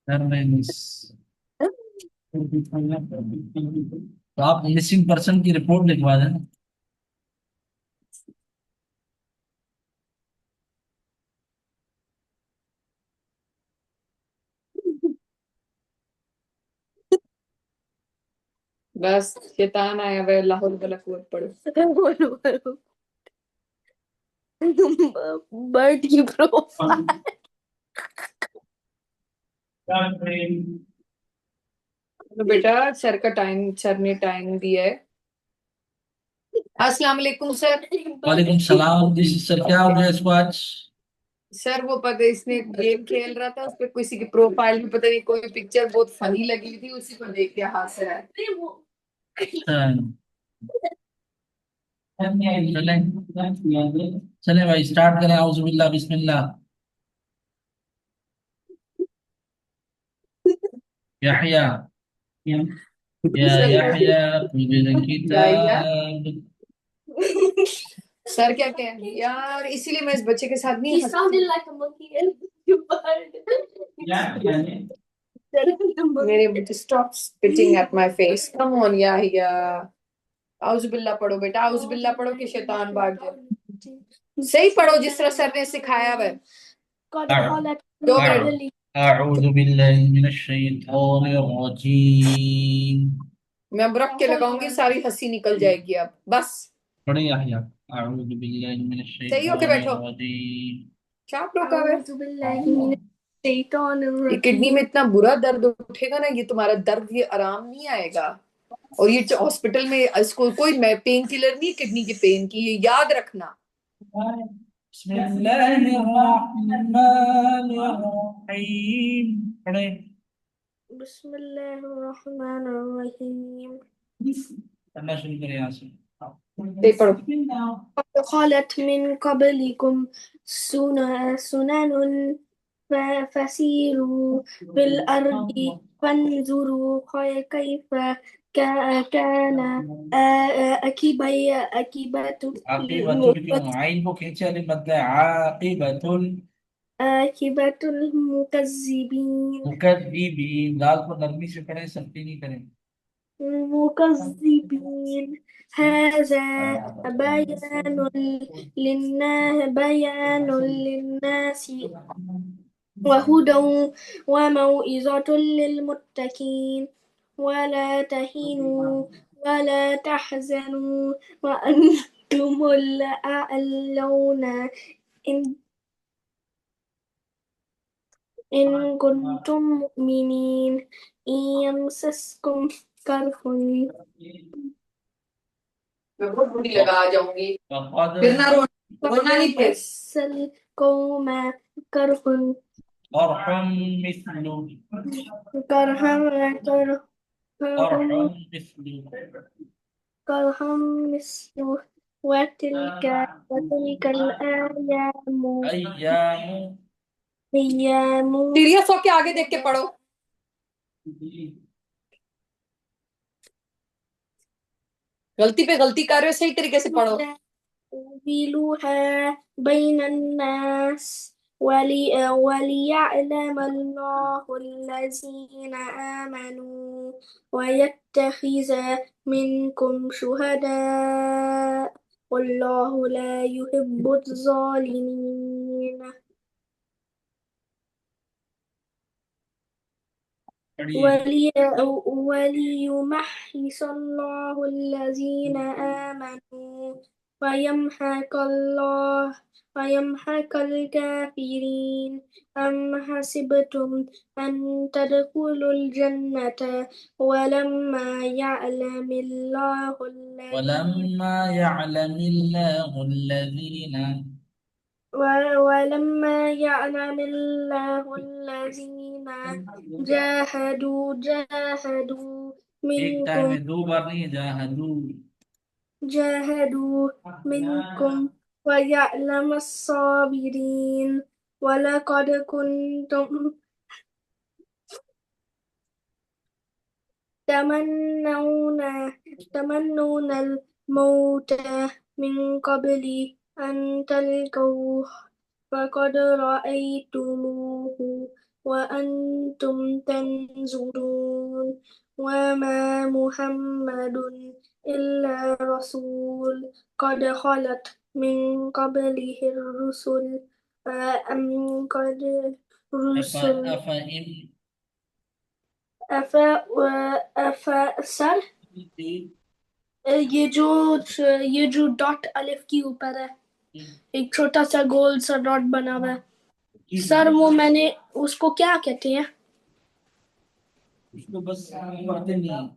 मिस। तो आप missing person की रिपोर्ट लिखवा देना। बस शैतान आया हुआ है, लाहौल वाला कुवत पढ़ो। बोलो बोलो। बर्ड की प्रोफाइल। तो बेटा सर ने टाइम दिया है। अस्सलाम वालेकुम सर। वालेकुम सलाम जी सर, क्या हो गया इसको आज? सर वो पता है, इसने गेम खेल रहा था, उस पे किसी की प्रोफाइल में पता नहीं कोई पिक्चर बहुत फनी लगी हुई थी, उसी को देख के हंस रहा है। हाँ, चले भाई स्टार्ट करें। औजुबिल्लाह बिस्मिल्लाह। यहया, या सर यहया खुलिल या किताब। सर क्या कह रहे हैं यार, इसीलिए मैं इस बच्चे के साथ नहीं He हंसती। sounded like a monkey and you bird. मेरे stop spitting at my face, come on या आउज़ुबिल्लाह पढ़ो बेटा, आउज़ुबिल्लाह पढ़ो कि शैतान भाग जाए। सही पढ़ो जिस तरह सर ने सिखाया हुआ है। قد خلت من 2 मिनट। قبل أعوذ بالله من الشيطان الرجيم। मैं अब रख के लगाऊंगी, सारी हंसी निकल जाएगी अब बस। पढ़े यहया। अऊज़ु बिल्लाहि मिनश सही होके शैतानिर बैठो। रजीम। क्या आप लोग का है? أعوذ بالله من الشيطان ये किडनी الرجيم में इतना बुरा दर्द उठेगा ना, ये तुम्हारा दर्द ये आराम नहीं आएगा। और ये हॉस्पिटल में इसको कोई पेन किलर नहीं, किडनी के पेन की, ये याद रखना। बिस्मिल्लाहिर्रहमानिर्रहीम। पढ़े। بسم الله الرحمن الرحيم पढ़ना शुरू करें यहाँ से। ते पढ़ो। قد خلت من قبلكم سنن فسيروا في الأرض فانظروا كيف كان عاقبة आकिबतुल क्यों आइन को खींचे अलif मत है। आकिबतुल عاقبة المكذبين मुकद्दिबीन। दाल को नरमी से पढ़े, सख्ती नहीं करें। المكذبين هذا بيان للناس وهدى وموعظة للمتقين ولا تهنوا ولا تحزنوا وأنتم الأعلون إن إن كنتم مؤمنين إن يمسسكم كرح मैं बहुत बुरी लगा आ जाऊंगी। वक़द फिर ना रोना नहीं फिर। مس القوم كرح أرحم مثل كرها كرهم أرحم مثل كرهم مثله وتلك أيام أيام सीरियस होके आगे देख के पढ़ो। गलती पे गलती कर रहे हो, सही तरीके से पढ़ो। نُفَصِّلُهَا بَيْنَ النَّاسِ وليعلم الله الذين آمنوا ويتخذ منكم شهداء والله لا يحب الظالمين ولي وليمحص الله الذين آمنوا ويمحق الكافرين أم حسبتم أن تدخلوا الجنة ولما يعلم الله الذين ولما يعلم الله الذين جاهدوا एक टाइम منكم में दो बार नहीं जाहदू। جاهدوا منكم ويعلم الصابرين ولقد كنتم تمنون تمنون الموت من قبل أن تلقوه فقد رأيتموه وأنتم تنظرون وما محمد إلا رسول قد خلت من قبله الرسل أم قد أفا رسل أفا إن أفا أفا सर ये जो डॉट अलिफ के ऊपर है एक छोटा सा गोल सा डॉट बना हुआ है सर वो मैंने उसको क्या कहते हैं उसको बस पढ़ते नहीं,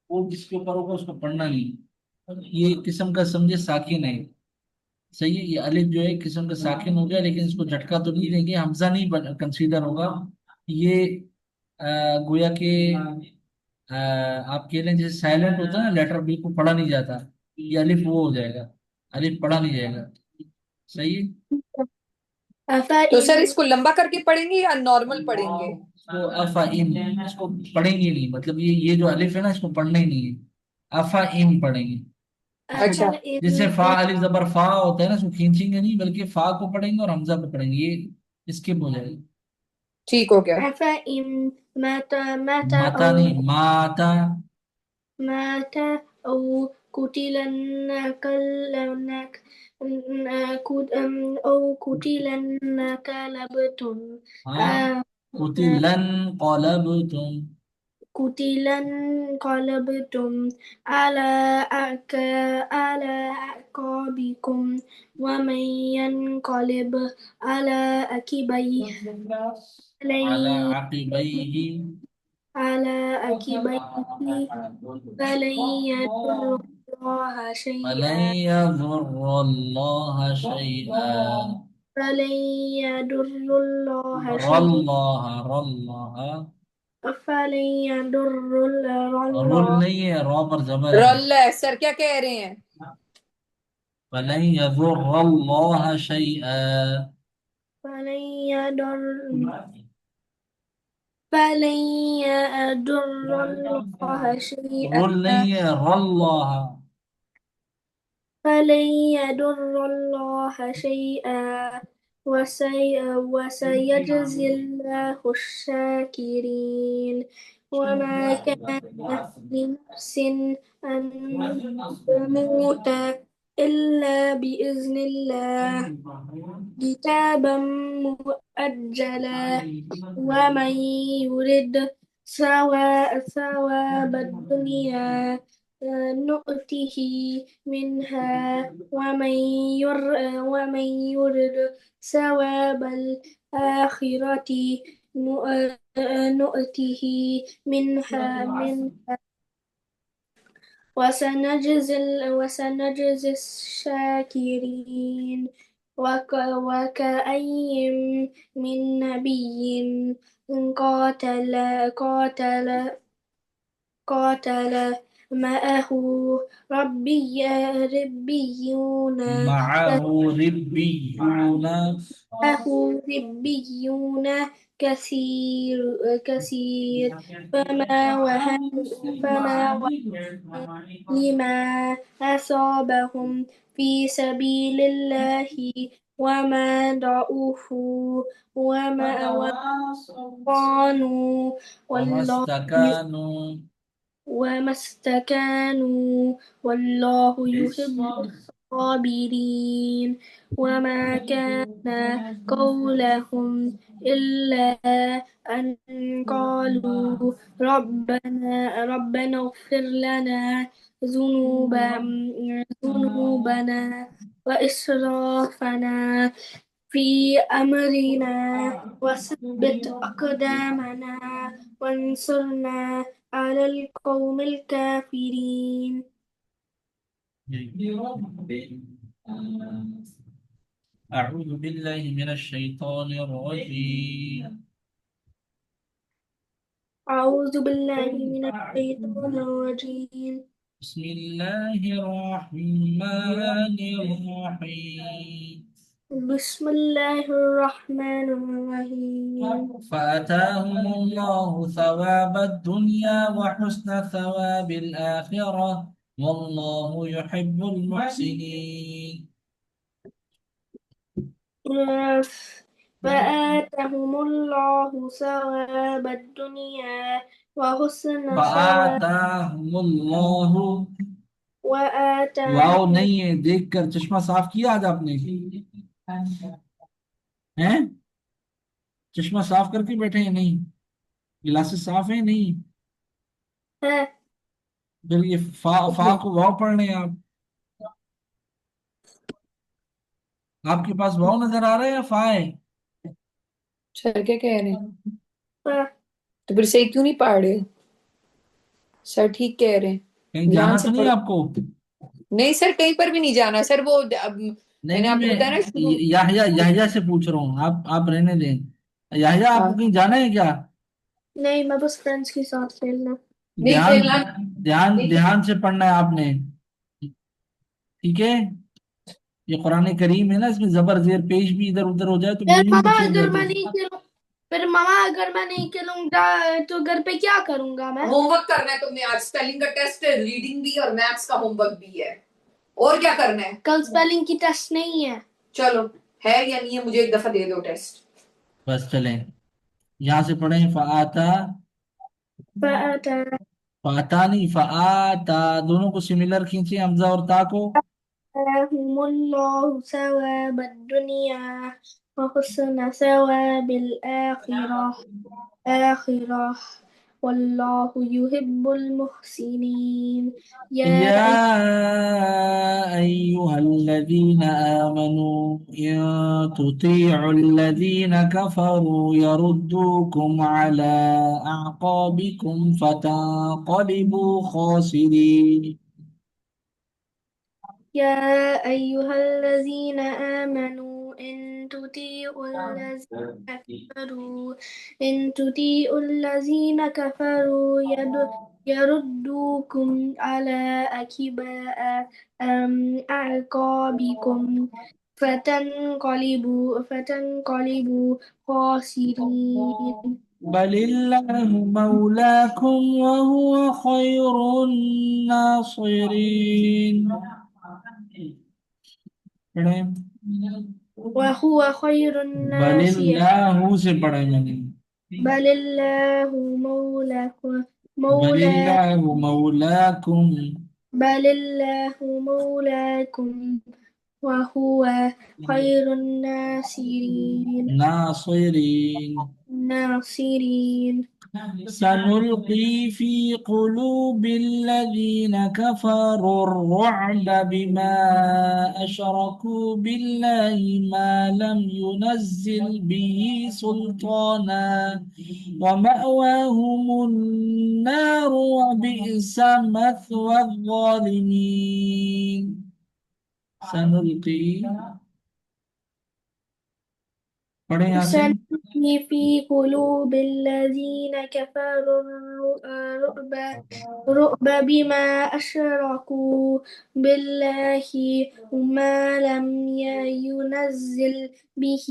वो जिसके ऊपर होगा उसको पढ़ना नहीं। ये एक किस्म का समझे साकिन है। सही है, ये अलिफ जो है एक किस्म का साकिन हो गया, लेकिन इसको झटका तो नहीं देंगे, हमजा नहीं कंसीडर होगा ये। गोया के आप कह लें जैसे साइलेंट होता है ना, लेटर बिल्कुल पढ़ा नहीं जाता, ये अलिफ वो हो जाएगा, अलिफ पढ़ा नहीं जाएगा। सही है। अफा तो सर इन इसको लंबा करके पढ़ेंगे या नॉर्मल पढ़ेंगे? इसको अफा इन, इसको पढ़ेंगे नहीं, मतलब ये जो अलिफ है ना इसको पढ़ना ही नहीं है, अफा इन पढ़ेंगे। इसको अच्छा। अफा जैसे इन फा अलिफ जबर फा होता है ना, इसको खींचेंगे नहीं, बल्कि फा को पढ़ेंगे और हमजा पे पढ़ेंगे, ये स्किप हो जाएगी। ठीक हो गया। अफा इन माता माता नहीं, माता। مات أو قتل انقلبتم أو قتل انقلبتم हाँ, कुतिलन قلبتم। قتل انقلبتم على على أعقابكم ومن ينقلب على عقبيه على فلن عقبيه على عقبيه فلن يضر الله فلن شيئا يضر الله شيئا. فلن يضر الله ر شيئا الله ر الله فلن يضر रुल الله नहीं है, रॉ पर जबर है। रल्ला है सर, क्या कह रहे हैं? फलन यजुर अल्लाह शैआ। فلن يضر فلن يضر الله شيئا रुल नहीं है, रल्लाह। فلن يضر الله شيئا وسيجزي الله الشاكرين وما كان لنفس أن تموت إلا بإذن الله كتابا مؤجلا ومن يرد ثواب الدنيا نؤته منها ومن يرد ثواب الآخرة نؤته منها وسنجزي الشاكرين وكأي من نبي قاتل قاتل قاتل معه ربيون معه ربيون معه ربيون كثير فما لما أصابهم في سبيل الله وما ضعفوا وما استكانوا وما والله استكانوا. وما استكانوا والله يحب الصابرين وما كان قولهم إلا أن قالوا ربنا اغفر لنا ذنوبنا وإسرافنا في أمرنا وثبت أقدامنا وانصرنا على القوم الكافرين أعوذ بالله من الشيطان الرجيم. أعوذ بالله من الشيطان الرجيم بسم الله الرحمن الرحيم. بسم الله الرحمن الرحيم فآتاهم الله ثواب الدنيا وحسن ثواب الآخرة والله يحب المحسنين. فآتهم الله ثواب الدنيا وحسن ثواب फाताहुमुल्लाहु। वाव وآتاهم नहीं है, देख कर चश्मा साफ किया आज आपने? हैं? चश्मा साफ करके बैठे हैं? नहीं, गिलासेस साफ है नहीं? है फिर ये फा को वाव पढ़ रहे हैं आप? आपके पास वाव नजर आ रहा है या फा है? सर क्या कह रहे हैं? फ- तो फिर सही क्यों नहीं पढ़ रहे हो? सर ठीक कह रहे हैं। कहीं ध्यान जाना से तो नहीं पढ़ो। आपको? नहीं सर, कहीं पर भी नहीं जाना सर। वो अब नहीं मैंने नहीं, आपको मैं बताया ना शुरू। याहिया याहिया से पूछ रहा हूँ, आप रहने दें। याहिया, आपको हाँ, कहीं जाना है क्या? नहीं, मैं बस फ्रेंड्स के साथ खेलना। नहीं ध्यान, खेलना। ध्यान नहीं खेल- ध्यान से पढ़ना है आपने, ठीक है? ये कुरान करीम है ना, इसमें जबर जेर पेश भी इधर उधर हो जाए तो फिर मीनिंग भी मामा चेंज अगर होती मैं है। नहीं खेलूं फिर मामा अगर मैं नहीं खेलूंगा तो घर पे क्या करूंगा मैं? होमवर्क करना है तुमने आज। स्पेलिंग का टेस्ट है, रीडिंग भी और मैथ्स का होमवर्क भी है। और क्या करना है? कल स्पेलिंग की टेस्ट नहीं है। चलो, है या नहीं है, मुझे एक दफा दे दो टेस्ट। बस चलें, यहाँ से पढ़ें। फाता, فآتاهم फाता नहीं फाता, दोनों को सिमिलर खींचे, हमजा और ता को। الله ثواب الدنيا وحسن ثواب الآخرة والله يحب المحسنين يا يا أيها أيها الذين آمنوا إن تطيعوا الذين كفروا يردوكم على أعقابكم فتنقلبوا خاسرين. يا أيها الذين آمنوا كفروا إن تطيعوا الذين كفروا يردوكم على أعقابكم فتنقلبوا خاسرين. بل الله مولاكم وهو خير الناصرين. पढ़ें। وهو خير بل الناصرين. الله से पढ़े मैंने। بل الله بل مولا الله مولاكم بل الله مولاكم وهو خير الناصرين. سنلقي في قلوب الذين كفروا الرعب بما أشركوا بالله ما لم ينزل به سلطانا ومأواهم النار وبئس مثوى الظالمين. سنلقي، पढ़े यहाँ से। سنلقي في قلوب الذين كفروا الرعب بما أشركوا بالله ما لم ينزل به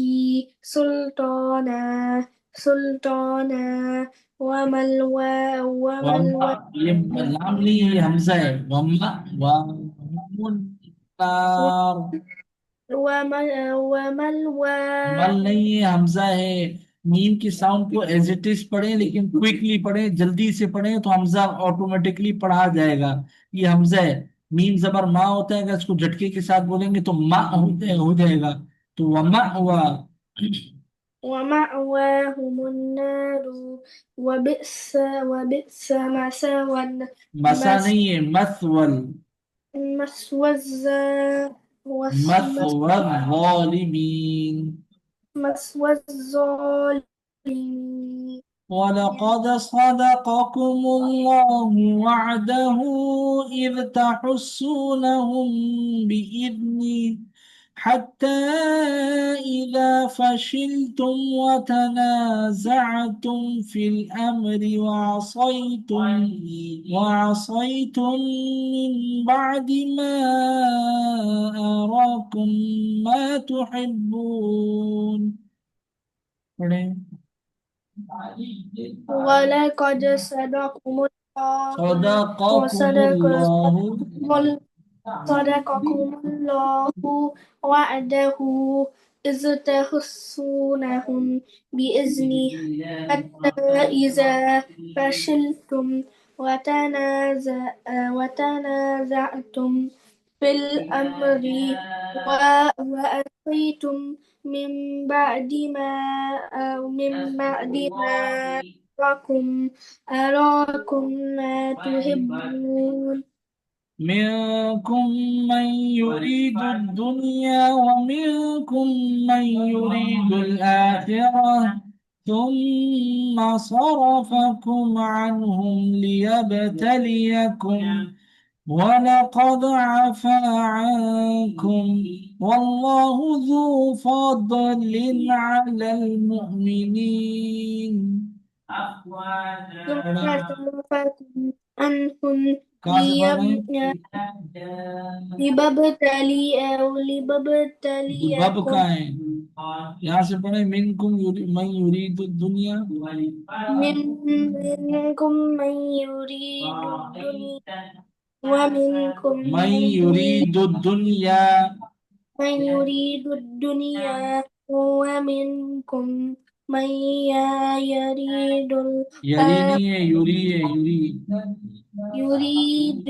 سلطانا वम्मा, ये लाम नहीं, ये हमजा है। वम्मा नार, मल وملواه नहीं है, हमजा है। मीम की साउंड को एज इट इज पढ़े, लेकिन क्विकली पढ़े, जल्दी से पढ़े तो हमजा ऑटोमेटिकली पढ़ा जाएगा। ये हमजा है। मीम जबर माँ होता है, अगर इसको झटके के साथ बोलेंगे तो माँ हो जाएगा। तो वम्मा हुआ। ومأواهم النار وبئس मसा नहीं है, मसवल। مثوى मसवल वालिमीन। مثوى الظالمين. ولقد صدقكم الله وعده إذ تحسونهم بإذنه حتى إذا فشلتم وتنازعتم في الأمر وعصيتم من بعد ما أراكم ما تحبون. ولقد صدقكم الله صدقكم وصدق الله صدقكم الله وعده إذ تحصونهم بإذني حتى إذا فشلتم وتنازعتم في الأمر وأتيتم من بعد ما أراكم ما تحبون منكم من يريد الدنيا ومنكم من يريد الآخرة ثم صرفكم عنهم ليبتليكم ولقد عفا عنكم والله ذو فضل على المؤمنين. ثم صرفكم عنهم कहाँ से पढ़ रहे हैं? बब ليبتليكم का है यहाँ से पढ़े मिनकुम मैं युरीदु दुनिया منكم من يريد الدنيا ومنكم मैं युरीदु दुनिया من يريد الدنيا ومنكم من يريد यरी नहीं है युरी है युरी يريد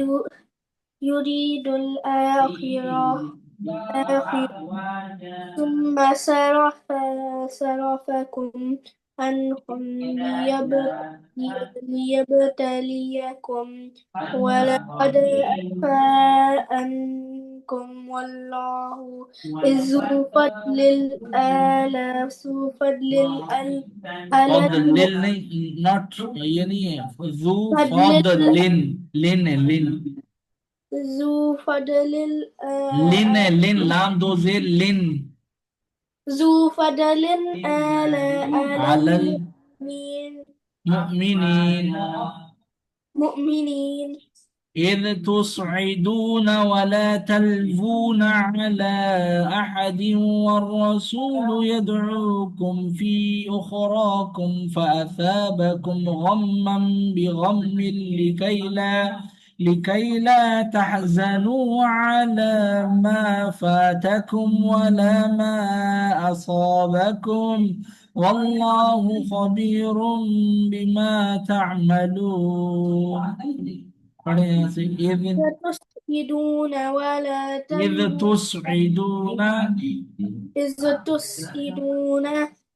يريد الآخرة ثم صرفكم عنهم ليبتليكم ولقد عفا عنكم والله ذو فضل ذو فضل على फضल नहीं नॉट ये नहीं है जू فضل फضल लिन है लिन ذو فضل लिन है लिन लाम दो जेर लिन ذو فضل على على المؤمنين المؤمنين إذ تصعدون ولا تلوون على أحد والرسول يدعوكم في أخراكم فأثابكم غما بغم لكي لا تحزنوا على ما فاتكم ولا ما أصابكم والله خبير بما تعملون. पढ़े यहाँ से تصعدون ولا إذ تصعدون إذ تصعدون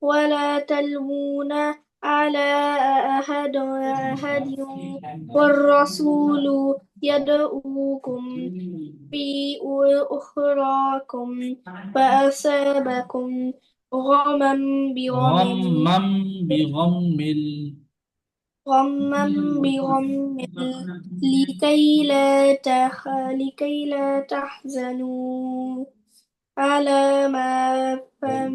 ولا تلوون على أحد والرسول يدعوكم في أخراكم فأصابكم غما بغم غما بغم غما بغم لكي لا تحزنوا على فم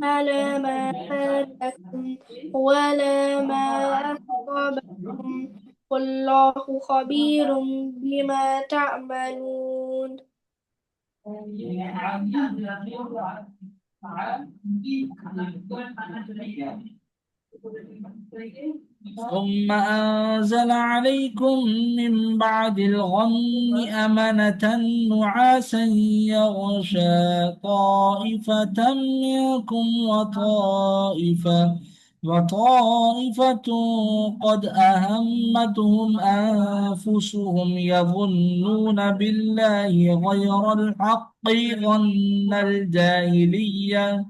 على ما فاتكم ولا ما أصابكم والله خبير بما تعملون. ثم أنزل عليكم من بعد الغم أمنة نعاسا يغشى طائفة منكم وطائفة قد أهمتهم أنفسهم يظنون بالله غير الحق ظن الجاهلية.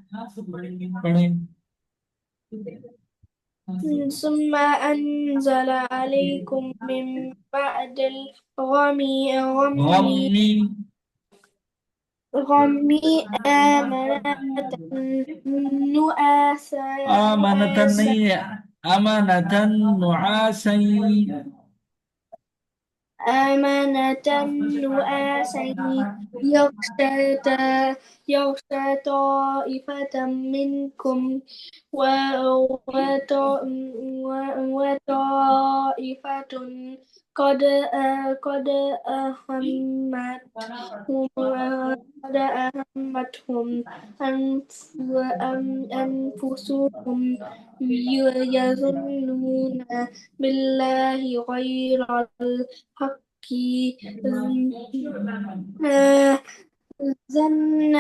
ثم أنزل عليكم من بعد الغم آمنة نعاسا آمنة नहीं है أمانة نعاسا يغشى طائفة منكم وطائفة قد أهمتهم أنفسهم يظنون بالله غير الحق ظن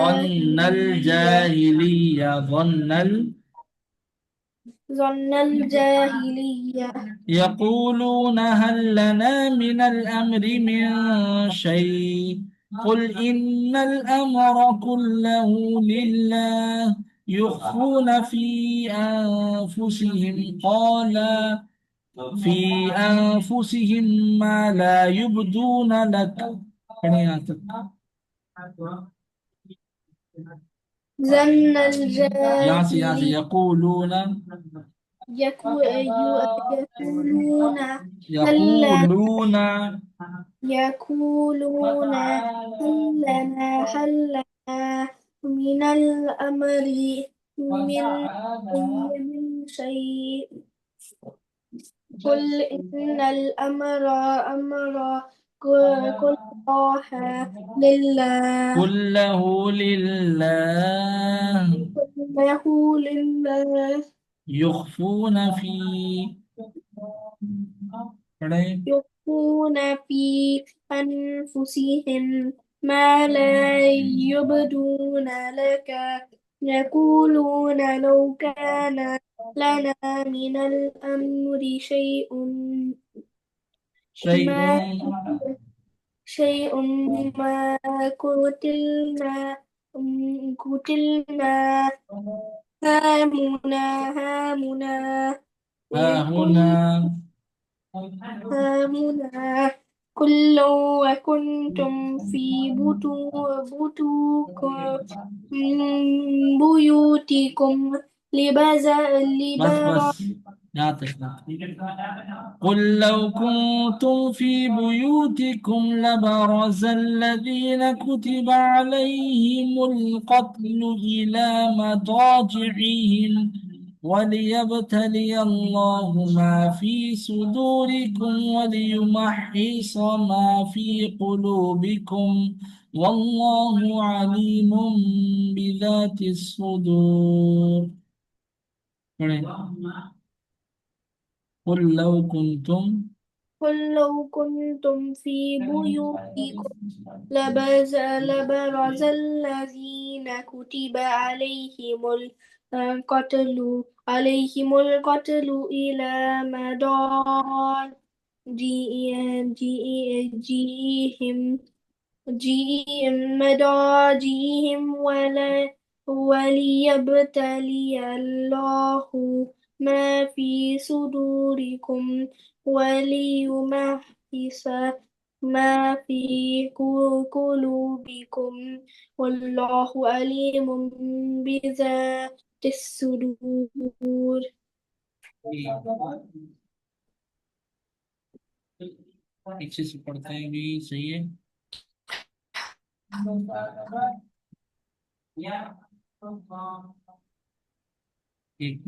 ظن الجاهلية ظن الجاهلية يقولون هل لنا من الأمر من شيء قل إن الأمر كله لله يخفون في أنفسهم ما لا يبدون لك. ظن यहाँ से الجاهلية يقولون يقولون هل يقولون يقولون هل لنا من الأمر من شيء قل إن الأمر كله لله كله لله كله لله يخفون في पढ़े يخفون في أنفسهم ما لا يبدون لك يقولون لو كان لنا من الأمر شيء ما شيء ما قتلنا هامنا ها هنا هامنا كل وكنتم في بيوتكم बस لبرا बस यहाँ तक ना قل لو كنتم في بيوتكم لبرز الذين كتب عليهم القتل إلى مضاجعهم وليبتلي الله ما في صدوركم وليمحص ما في قلوبكم والله عليم بذات الصدور. قل لو كنتم قل لو كنتم في بيوتكم لبرز الذين كتب عليهم القتل إلى مضاجعهم وليبتلي الله ما في صدوركم وليمحص ما في قلوبكم والله عليم بذات الصدور. पीछे से पढ़ते हैं भी सही है। एक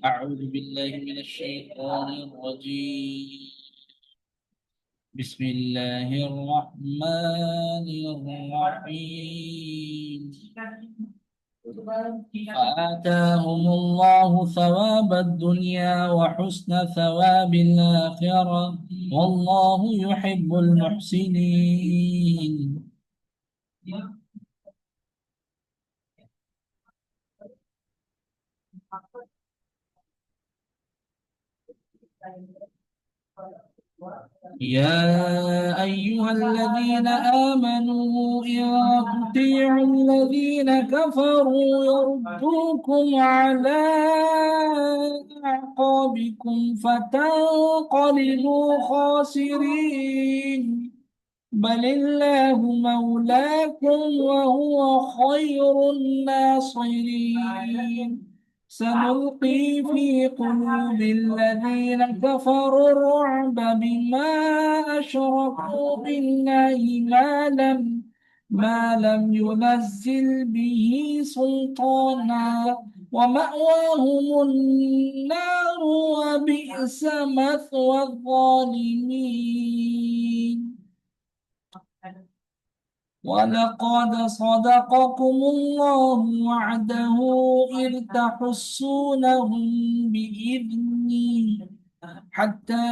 أعوذ بالله من الشيطان الرجيم بسم الله الرحمن الرحيم فآتاهم الله ثواب الدنيا وحسن ثواب الآخرة والله يحب المحسنين. يا أيها الذين آمنوا إن تطيعوا الذين كفروا يردوكم على أعقابكم فتنقلبوا خاسرين بل الله مولاكم وهو خير الناصرين. سنلقي في قلوب الذين كفروا الرعب بما أشركوا بالله ما لم ينزل به سلطانا ومأواهم النار وبئس مثوى الظالمين. ولقد صدقكم الله وعده إذ تحسونهم بإذنه حتى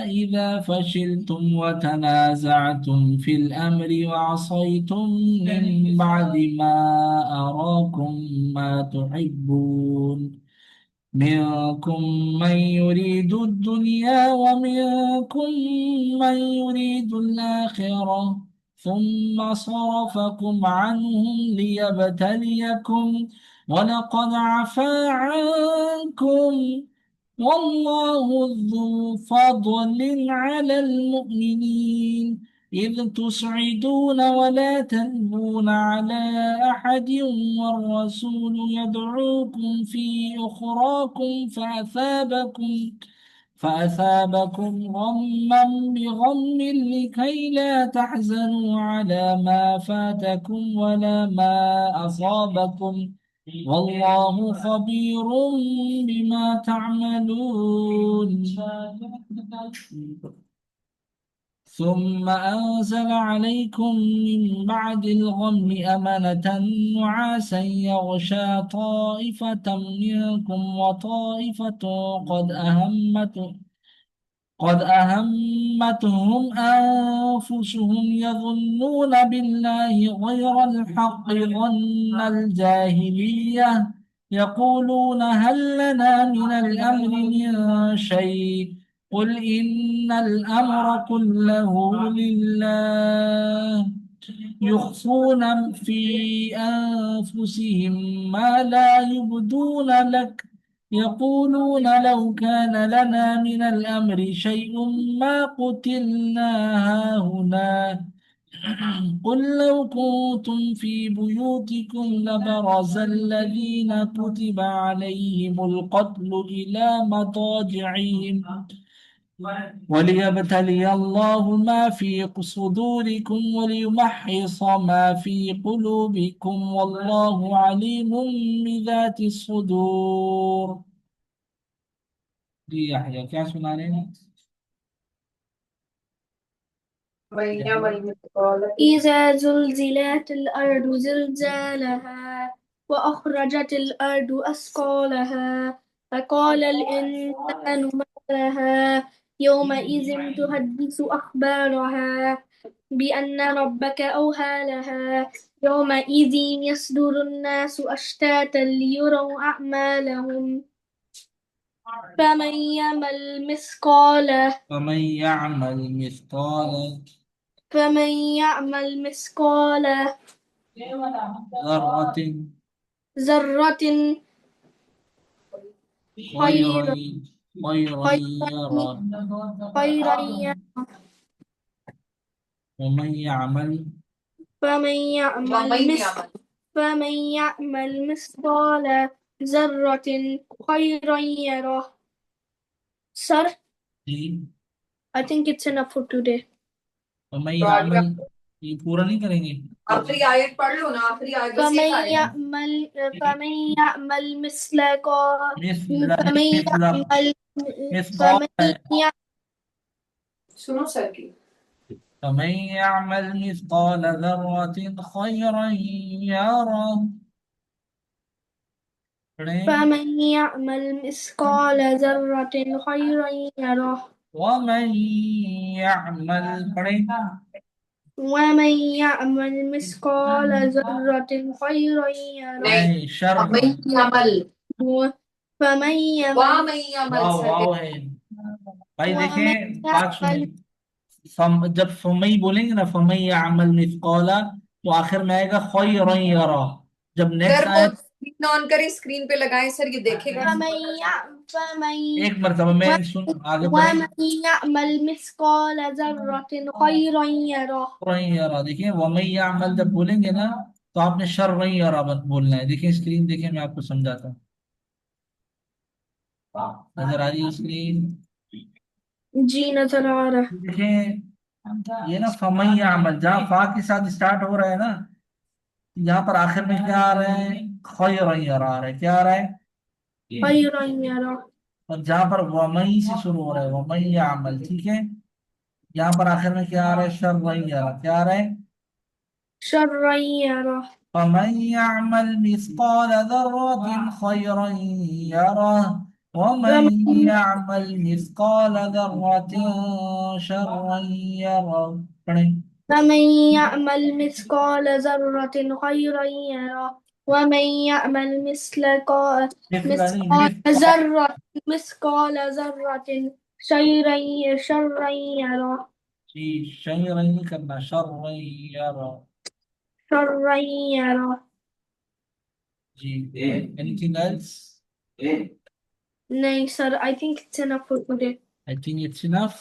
إذا فشلتم وتنازعتم في الأمر وعصيتم من بعد ما أراكم ما تحبون منكم من يريد الدنيا ومنكم من يريد الآخرة ثم صرفكم عنهم ليبتليكم ولقد عفا عنكم والله ذو فضل على المؤمنين إذ تصعدون ولا تلوون على أحد والرسول يدعوكم في أخراكم فأثابكم غما بغم لكي لا تحزنوا على ما فاتكم ولا ما أصابكم والله خبير بما تعملون ثم أنزل عليكم من بعد الغم أمنة نعاسا يغشى طائفة منكم وطائفة قد أهمتهم أنفسهم يظنون بالله غير الحق ظن الجاهلية يقولون هل لنا من الأمر من شيء قل إن الأمر كله لله يخفون في أنفسهم ما لا يبدون لك يقولون لو كان لنا من الأمر شيء ما قتلنا هاهنا قل لو كنتم في بيوتكم لبرز الذين كتب عليهم القتل إلى مضاجعهم وليبتلي الله ما في صدوركم وليمحص ما في قلوبكم والله عليم بذات الصدور जी याह्या क्या सुना रहे हैं إذا زلزلت الأرض زلزالها وأخرجت الأرض أثقالها فقال الإنسان ما لها يومئذ تحدث أخبارها بأن ربك أوحى لها يومئذ يصدر الناس أشتاتا ليروا أعمالهم فمن يعمل مثقال فمن يعمل مثقال فمن يعمل مثقال ذرة ذرة خيرا خيرا خيرا يرى خيرا يره ومن يعمل فمن يعمل فمن يعمل مثقال ذرة خيرا يره. Sir, I think it's enough for today. ومن يعمल ये पूरा नहीं करेंगे आखिरी आयत पढ़ लो ना आखिरी आयत बस ये आयत فمن يعمل مثل فمن مثقال يعمل सुनो सर की فمن يعمل مثقال ذرة خيرا يره فمن يعمل مثقال ذرة خيرا يره ومن يعمل ومن يعمل مثقال ذرة خيرا يره नहीं شر वमन यमल فمن يعمل वाव वाव है भाई देखें बात सुनिए जब फमई बोलेंगे ना फमई अमल मिसकौला तो आखिर में आएगा खैरन यरा जब नेक्स्ट सर वो आयत स्क्रीन ऑन करें स्क्रीन पे लगाएं सर ये देखेगा एक मरतबा मैं सुन आगे पढ़े ومن يعمल مثقال ذرة خيرا يره खैरन यरा देखिए वमई अमल जब बोलेंगे ना तो आपने शर्रन यरा बोलना है देखिए स्क्रीन देखिए मैं आपको समझाता हूँ नजर आ रही है स्क्रीन जी नजर आ रहा है देखें ये ना फमई अमल जहाँ फा के साथ स्टार्ट हो रहा है ना यहाँ पर आखिर में क्या आ रहा है खैरन यरा आ रहा है क्या आ रहा है خيرا يره और जहाँ पर वमई से शुरू हो रहा है वमई अमल ठीक है यहाँ पर आखिर में क्या आ रहा है शर्रन यरा क्या आ रहा है شرا يره فمن يعمل مثقال ذرة خيرا يره ومن ومن يعمل مثقال ذرة شرا يره पढ़ें। ومن يعمل مثقال ذرة خيرا يره ومن يعمل مثل नहीं مثقال مثقال ذرة مثقال ذرة شرا يره शर नहीं करना शर यरा شرا يره जी anything else नहीं sir I think it's enough for today. I think it's enough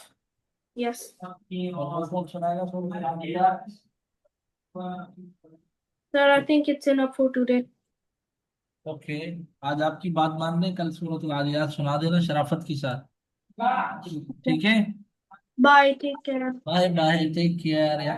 Yes. और कौन सुनाएगा थोड़ा Sir, I think it's enough for today. Okay आज आपकी बात मान लें कल सूरत आदियात सुना देना शराफत के साथ Okay. ठीक है Bye. Take care. Bye bye take care या